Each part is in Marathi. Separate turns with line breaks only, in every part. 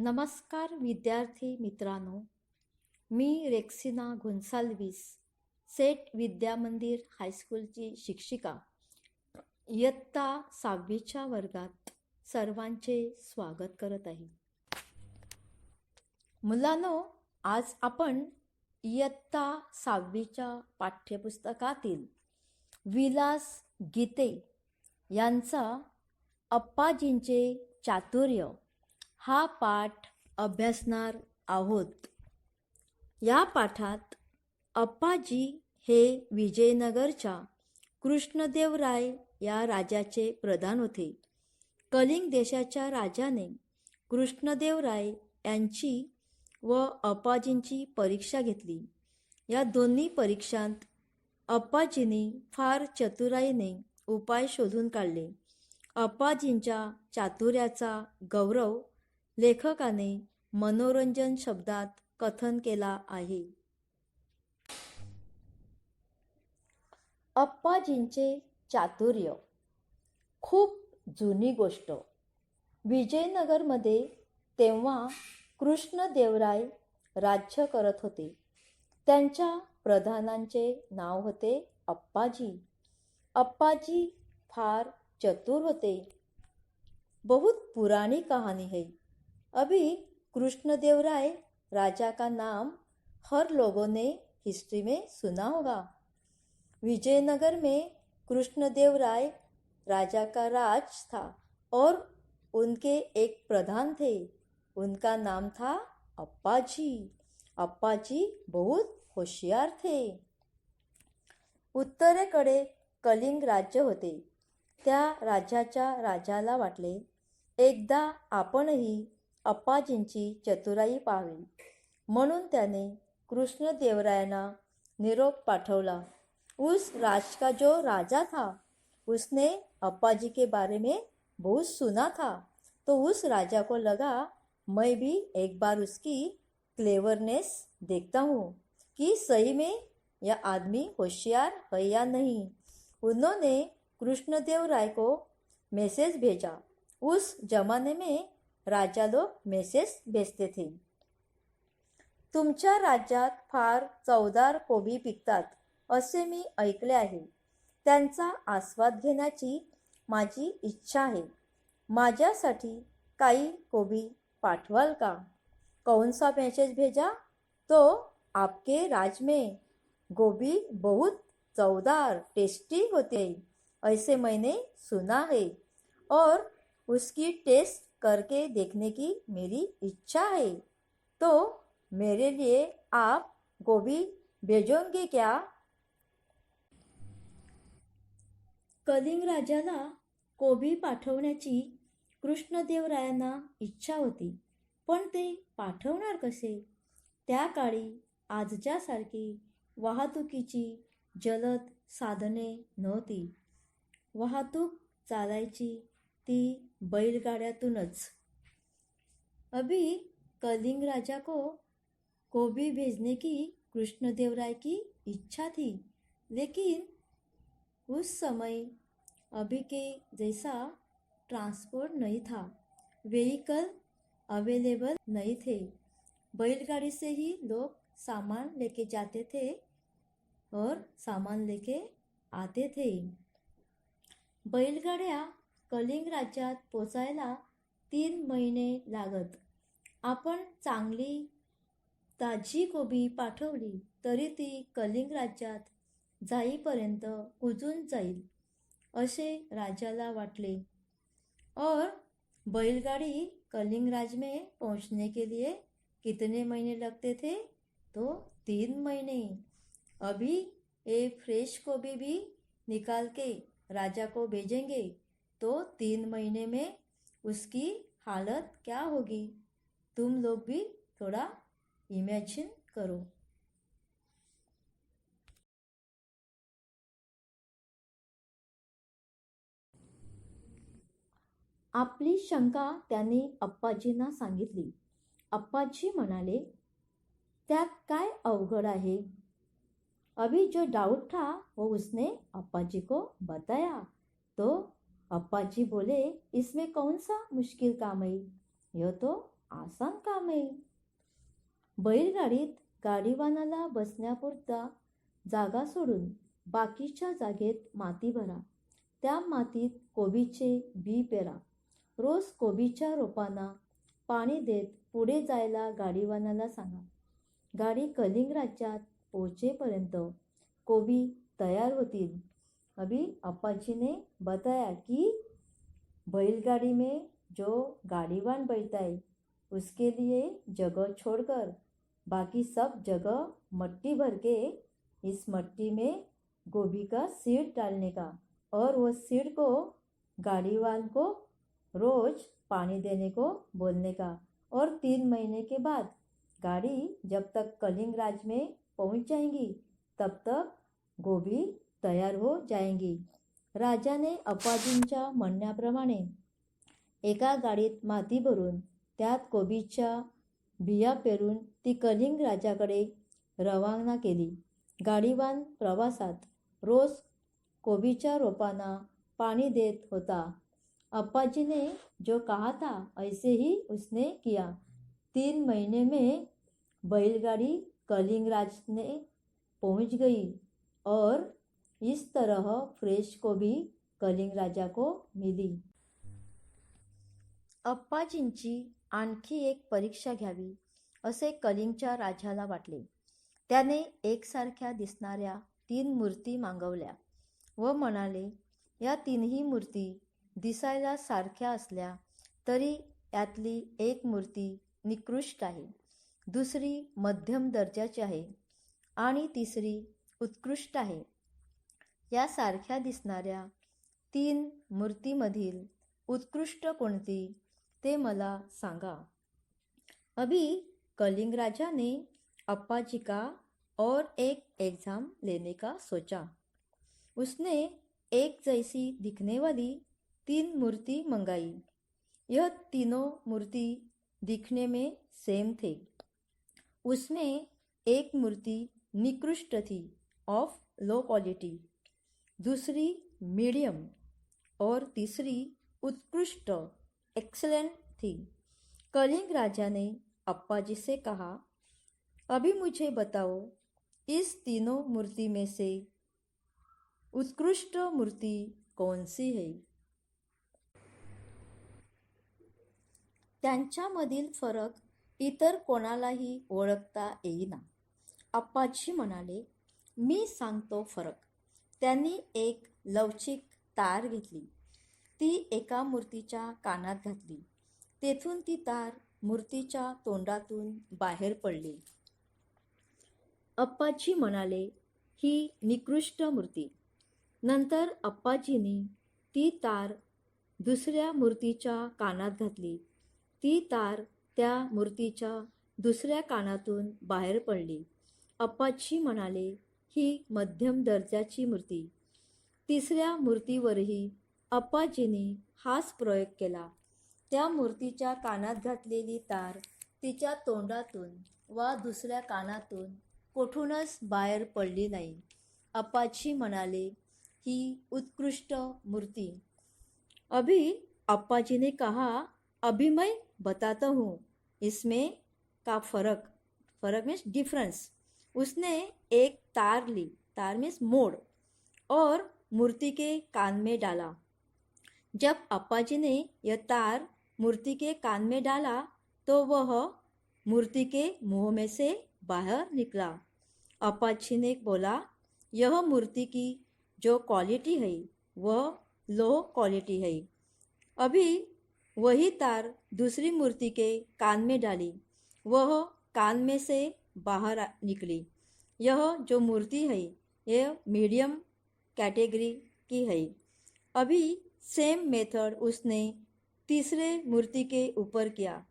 नमस्कार विद्यार्थी मित्रांनो, मी रेक्सिना गोन्साल्विस, सेट विद्या मंदिर हायस्कूलची शिक्षिका. इयत्ता 6वीच्या वर्गात सर्वांचे स्वागत करत आहे. मुलांनो, आज आपण इयत्ता 6वीच्या पाठ्यपुस्तकातील विलास गीते यांचा अप्पाजींचे चातुर्य हा पाठ अभ्यासणार आहोत. या पाठात अप्पाजी हे विजयनगरच्या कृष्णदेवराय या राजाचे प्रधान होते. कलिंग देशाच्या राजाने कृष्णदेवराय यांची व अप्पाजींची परीक्षा घेतली. या दोन्ही परीक्षांत अप्पाजींनी फार चतुराईने उपाय शोधून काढले. अप्पाजींच्या चातुर्याचा गौरव लेखकाने मनोरंजन शब्दात कथन केला आहे. अप्पाजींचे चातुर्य. खूप जुनी गोष्ट. विजयनगरमध्ये तेव्हा कृष्णदेवराय राज्य करत होते. त्यांच्या प्रधानांचे नाव होते अप्पाजी. अप्पाजी फार चतुर होते. बहुत पुरानी कहानी है. अभी कृष्णदेवराय राजा का नाम हर लोगों ने हिस्ट्री में सुना होगा. विजयनगर में कृष्णदेवराय राजा का राज था और उनके एक प्रधान थे. उनका नाम था अप्पाजी. अप्पाजी बहुत होशियार थे. उत्तरेकडे कलिंग राज्य होते. त्या राज्याच्या राजाला वाटले, एकदा आपणही अप्पाजींची चतुराई पाहावी. म्हणून त्याने कृष्णदेवरायांना निरोप पाठवला. उस राज का जो राजा था उसने अप्पाजी के बारे में बहुत सुना था. तो उस राजा को लगा मैं भी एक बार उसकी क्लेवरनेस देखता हूँ कि सही में यह आदमी होशियार है या नहीं. उन्होंने कृष्णदेवराय को मैसेज भेजा. उस जमाने में राजा लोग मैसेज भेजते थे. तुमच्या राज्यात फार चवदार कोबी पिकतात असे मी ऐकले आहे. त्यांचा आस्वाद घेण्याची माझी इच्छा आहे. माझ्यासाठी काही कोबी पाठवाल का? कौन सा मैसेज भेजा? तो आपके राज में गोभी बहुत चवदार टेस्टी होते ऐसे मैंने सुना है और उसकी टेस्ट करके देखने की मेरी इच्छा है. तो मेरे लिए आप गोभी भेजोगे क्या? कलिंग राजाला कोबी पाठवण्याची कृष्णदेवरायांना इच्छा होती. पण ते पाठवणार कसे? त्या काळी आजच्यासारखी वाहतुकीची जलद साधने नव्हती. वाहतूक चालायची ती बैलगाड्यातूनच. अभी कलिंग राजा को कोबी भेजने की कृष्णदेवराय की इच्छा थी, लेकिन उस समय अभी के जैसा ट्रांसपोर्ट नहीं था. व्हीकल अवेलेबल नहीं थे. बैलगाड़ी से ही लोग सामान लेके जाते थे और सामान लेके आते थे. बैलगाड्या कलिंग राज्यात पोचायला 3 महिने लागत. आपण चांगली ताजी कोबी पाठवली तरी ती कलिंग राज्यात जाईपर्यंत कुजून जाईल असे राजाला वाटले. और बैलगाड़ी कलिंग राज में पहुंचने के लिए कितने महीने लगते थे? तो 3 महीने. अभी एक फ्रेश कोबी भी निकाल के राजा को भेजेंगे तो 3 महीने में उसकी हालत क्या होगी? तुम लोग भी थोड़ा इमेजिन करो. आपली शंका त्याने अप्पाजींना सांगितली. अप्पाजी म्हणाले, त्यात काय अवघड आहे? अभी जो डाउट था वो उसने अप्पाजी को बताया. तो अप्पाजी बोले, इसमें कौन सा मुश्किल काम है? यह तो आसान काम आहे. बैलगाडीत गाडीवानाला बसण्यापुरता जागा सोडून बाकीच्या जागेत माती भरा. त्या मातीत कोबीचे बी पेरा. रोज कोबीच्या रोपांना पाणी देत पुढे जायला गाडीवानाला सांगा. गाडी कलिंग राज्यात पोहोचेपर्यंत कोबी तयार होतील. अभी अप्पाजी ने बताया कि बैलगाड़ी में जो गाड़ीवान बैठता है उसके लिए जगह छोड़कर बाकी सब जगह मट्टी भर के इस मट्टी में गोभी का सीड डालने का और वो सीड को गाड़ीवान को रोज पानी देने को बोलने का और 3 महीने के बाद गाड़ी जब तक कलिंग राज में पहुंच जाएंगी तब तक गोभी तयार हो जाएंगी. राजाने अप्पाजींच्या म्हणण्याप्रमाणे एका गाडीत माती भरून त्यात कोबीच्या बिया पेरून ती कलिंग राजाकडे रवाना केली. गाडीवान प्रवासात रोज कोबीच्या रोपांना पाणी देत होता. अप्पाजी ने जो कहा था ऐसे ही उसने किया. 3 महीने में बैलगाड़ी कलिंग राज में पहुंच गई और इस तरह फ्रेश कोबी कलिंग राजा को मिली. अप्पाजींची आणखी एक परीक्षा घ्यावी असे कलिंगच्या राजाला वाटले. त्याने एकसारख्या दिसणाऱ्या 3 मूर्ती मागवल्या व म्हणाले, या 3ही मूर्ती दिसायला सारख्या असल्या तरी यातली एक मूर्ती निकृष्ट आहे, दुसरी मध्यम दर्जाची आहे आणि तिसरी उत्कृष्ट आहे. या सारख्या दिसणाऱ्या 3 मूर्तीमधील उत्कृष्ट कोणती ते मला सांगा. अभी कलिंग राजा ने अप्पाजी का और एक एग्जाम लेने का सोचा. उसने एक जैसी दिखने वाली 3 मूर्ति मंगाई. यह तीनों मूर्ति दिखने में सेम थे. उसमें एक मूर्ति निकृष्ट थी, ऑफ लो क्वालिटी, दूसरी मीडियम और तीसरी उत्कृष्ट एक्सलेंट थी. कलिंग राजा ने अप्पाजी से कहा, अभी मुझे बताओ इस तीनों मूर्ति में से उत्कृष्ट मूर्ति कौन सी है. त्यांच्यामधील फरक इतर कोणालाही ओळखता येईना. अप्पाजी म्हणाले, मी सांगतो फरक. त्यांनी एक लवचिक तार घेतली. ती एका मूर्तीच्या कानात घातली. तेथून ती तार मूर्तीच्या तोंडातून बाहेर पडली. अप्पाजी म्हणाले, ही निकृष्ट मूर्ती. नंतर अप्पाजींनी ती तार दुसऱ्या मूर्तीच्या कानात घातली. ती तार त्या मूर्तीच्या दुसऱ्या कानातून बाहेर पडली. अप्पाजी म्हणाले, ही मध्यम दर्जाची मूर्ती. तिसऱ्या मूर्तीवरही अप्पाजींनी हाच प्रयोग केला. त्या मूर्तीच्या कानात घातलेली तार तिच्या तोंडातून वा दुसऱ्या कानातून कोठूनच बाहेर पडली नाही. अप्पाजी म्हणाले, ही उत्कृष्ट मूर्ति. अभी अप्पाजी ने कहा, अभी मैं बताता हूँ इसमें का फर्क. फर्क मीन्स डिफरेंस. उसने एक तार ली, तार मीन्स मोड़, और मूर्ति के कान में डाला. जब अप्पाजी ने यह तार मूर्ति के कान में डाला तो वह मूर्ति के मुंह में से बाहर निकला. अप्पाजी ने बोला, यह मूर्ति की जो क्वालिटी है वह लो क्वालिटी है. अभी वही तार दूसरी मूर्ति के कान में डाली, वह कान में से बाहर निकली. यह जो मूर्ति है यह मीडियम कैटेगरी की है. अभी सेम मेथड उसने तीसरे मूर्ति के ऊपर किया.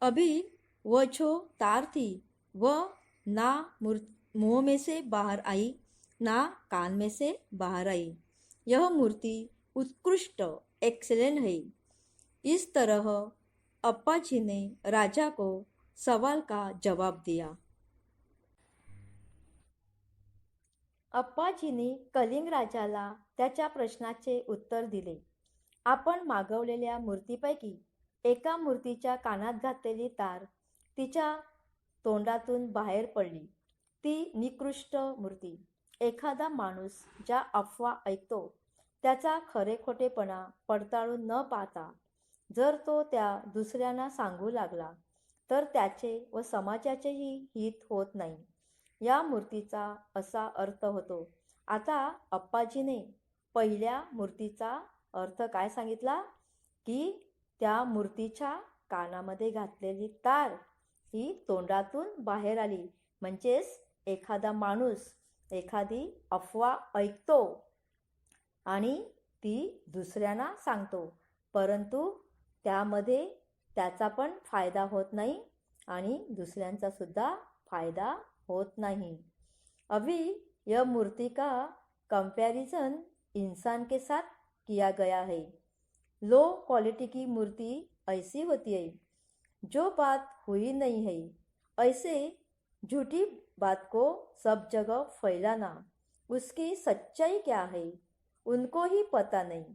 अभी वह जो तार थी वह ना मुंह में से बाहर आई ना कान में से बाहर आई. यह मूर्ति उत्कृष्ट एक्सेलेंट है. इस तरह अप्पाजी ने राजा को सवाल का जवाब दिया. अप्पाजींनी कलिंग राजाला त्याच्या प्रश्नाचे उत्तर दिले. आपण मागवलेल्या मूर्तीपैकी एका मूर्तीच्या कानात घातलेली तार तिच्या तोंडातून बाहेर पडली. ती निकृष्ट मूर्ती. एखादा माणूस ज्या अफवा ऐकतो त्याचा खरेखोटेपणा पडताळून न पाहता जर तो त्या दुसऱ्यांना सांगू लागला तर त्याचे व समाजाचेही हित होत नाही. या मूर्तीचा असा अर्थ होतो. आता अप्पाजीने पहिल्या मूर्तीचा अर्थ काय सांगितला की त्या मूर्तीच्या कानामध्ये घातलेली तार ही तोंडातून बाहेर आली. म्हणजेच एखादा माणूस एखादी अफवा ऐकतो आणि ती दुसऱ्यांना सांगतो, परंतु त्यामध्ये त्याचा पण फायदा होत नाही आणि दुसऱ्यांचा सुद्धा फायदा होत नहीं। अभी यह मूर्ति का कंपैरिजन इंसान के साथ किया गया है। लो क्वालिटी की मूर्ति ऐसी होती है जो बात हुई नहीं है, ऐसे झूठी बात को सब जगह फैलाना, उसकी सच्चाई क्या है उनको ही पता नहीं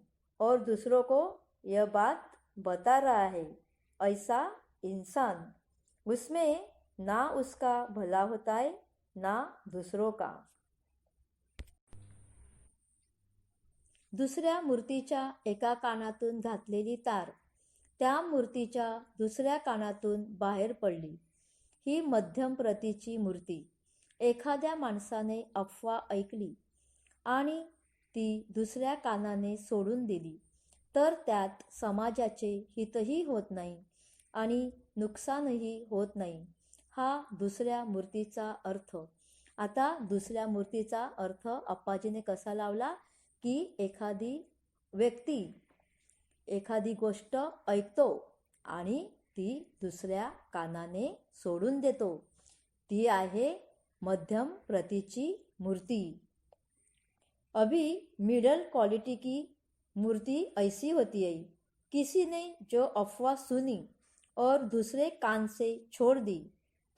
और दूसरों को यह बात बता रहा है। ऐसा इंसान, उसमें ना उसका भला होता है ना दूसरों का। दुसऱ्या मूर्तीच्या एका कानातून घातलेली तार त्या मूर्तीच्या दुसऱ्या कानातून बाहेर पडली। ही मध्यम प्रतीची मूर्ती। एखाद्या माणसाने अफवा ऐकली आणि ती दुसऱ्या कानाने सोडून दिली तर त्यात समाजाचे हितही होत नाही आणि नुकसानही होत नाही। हा दुसऱ्या मूर्तीचा अर्थ। आता दुसऱ्या मूर्तीचा अर्थ अप्पाजीने कसा लावला की एखादी व्यक्ती एखादी गोष्ट ऐकतो आणि ती दुसऱ्या कानाने सोडून देतो, ती आहे मध्यम प्रतीची मूर्ति। अभी मिडल क्वालिटी की मूर्ति ऐसी होती है, किसी ने जो अफवाह सुनी और दूसरे कान से छोड़ दी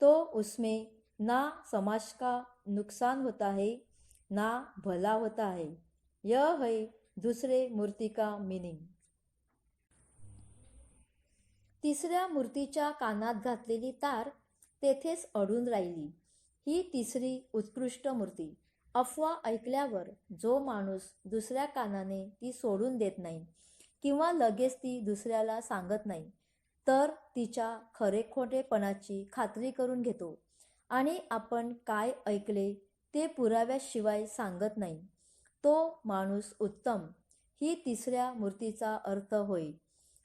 तो उसमें ना समाज का नुकसान होता है ना भला होता है। यह है दूसरे मूर्ति का मीनिंग। तिसऱ्या मूर्तीच्या कानात घातलेली तार तेथेच अडून राहिली। ही तिसरी उत्कृष्ट मूर्ती। अफवा ऐकल्यावर जो माणूस दुसऱ्या कानाने ती सोडून देत नाही किंवा लगेच ती दुसऱ्याला सांगत नाही तर तिच्या खरेखोटेपणाची खात्री करून घेतो आणि आपण काय ऐकले ते पुराव्याशिवाय सांगत नाही, तो माणूस उत्तम। ही तिसऱ्या मूर्तीचा अर्थ होय।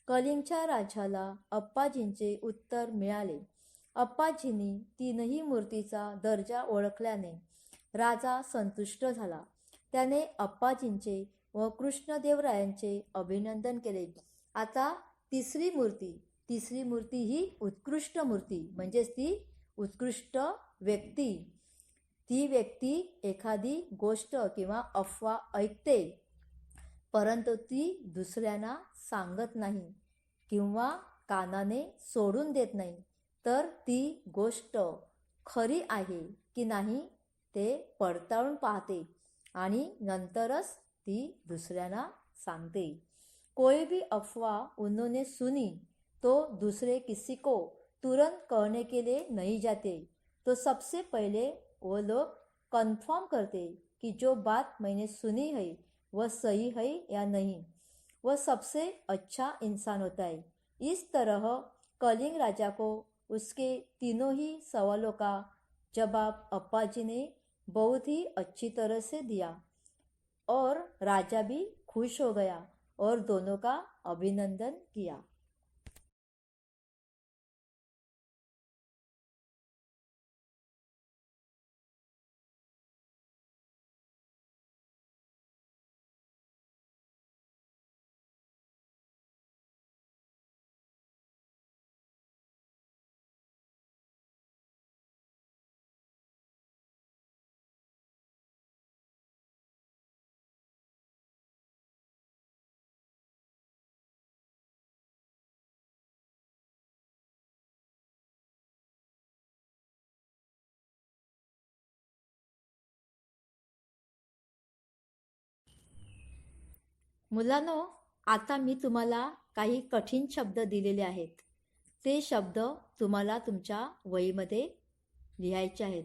कलिंगच्या राजाला अप्पाजींचे उत्तर मिळाले। अप्पाजींनी तीनही मूर्तीचा दर्जा ओळखल्याने राजा संतुष्ट झाला। त्याने अप्पाजींचे व कृष्णदेवरायांचे अभिनंदन केले। आता तिसरी मूर्ती ही उत्कृष्ट मूर्ती, म्हणजेच ती उत्कृष्ट व्यक्ती। ती व्यक्ती एखादी गोष्ट किंवा अफवा ऐकते परंतु ती दुसऱ्यांना सांगत नाही किंवा कानाने सोडून देत नाही, तर ती गोष्ट खरी आहे की नाही ते पडताळून पाहते आणि नंतरच ती दुसऱ्यांना सांगते। कोई भी अफवाह उन्होंने सुनी तो दूसरे किसी को तुरंत कहने के लिए नहीं जाते, तो सबसे पहले वो लोग कंफर्म करते कि जो बात मैंने सुनी है वह सही है या नहीं। वह सबसे अच्छा इंसान होता है। इस तरह कलिंग राजा को उसके तीनों ही सवालों का जवाब अप्पाजी ने बहुत ही अच्छी तरह से दिया और राजा भी खुश हो गया और दोनों का अभिनंदन किया। मुलांनो, आता मी तुम्हाला काही कठीण शब्द दिलेले आहेत. ते शब्द तुम्हाला तुमच्या वहीमध्ये लिहायचे आहेत.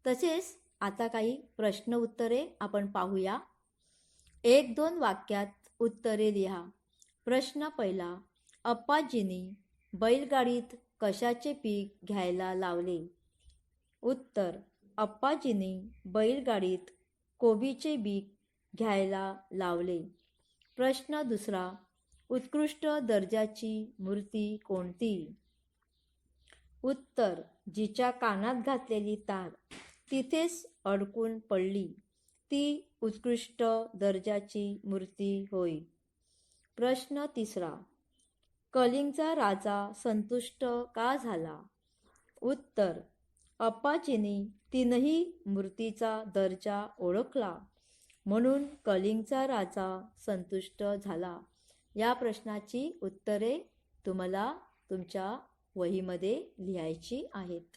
तसेच आता काही प्रश्न उत्तरे आपण पाहूया. 1-2 वाक्यात उत्तरे लिहा. प्रश्न पहिला, अप्पाजींनी बैलगाडीत कशाचे पीक घ्यायला लावले? उत्तर, अप्पाजींनी बैलगाडीत कोबीचे बी घ्यायला लावले. प्रश्न दुसरा, उत्कृष्ट दर्जाची मूर्ती कोणती? उत्तर, जिच्या कानात घातलेली तार तिथेच अडकून पडली ती उत्कृष्ट दर्जाची मूर्ती होय. प्रश्न तिसरा, कलिंगचा राजा संतुष्ट का झाला? उत्तर, अप्पाजींनी तीनही मूर्तीचा दर्जा ओळखला म्हणून कलिंगचा राजा संतुष्ट झाला. या प्रश्नाची उत्तरे तुम्हाला तुमच्या वहीमध्ये लिहायची आहेत.